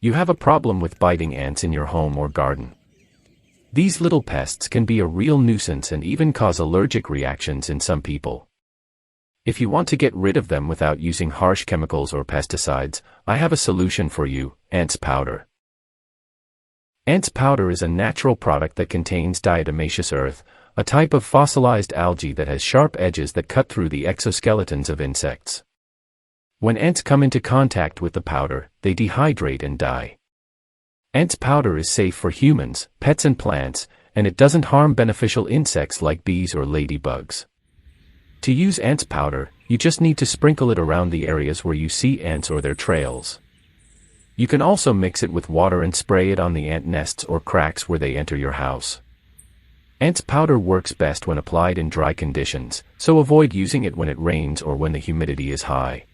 You have a problem with biting ants in your home or garden. These little pests can be a real nuisance and even cause allergic reactions in some people. If you want to get rid of them without using harsh chemicals or pesticides, I have a solution for you: ants powder. Ants powder is a natural product that contains diatomaceous earth, a type of fossilized algae that has sharp edges that cut through the exoskeletons of insects. When ants come into contact with the powder, they dehydrate and die. Ants powder is safe for humans, pets and plants, and it doesn't harm beneficial insects like bees or ladybugs. To use ants powder, you just need to sprinkle it around the areas where you see ants or their trails. You can also mix it with water and spray it on the ant nests or cracks where they enter your house. Ants powder works best when applied in dry conditions, so avoid using it when it rains or when the humidity is high.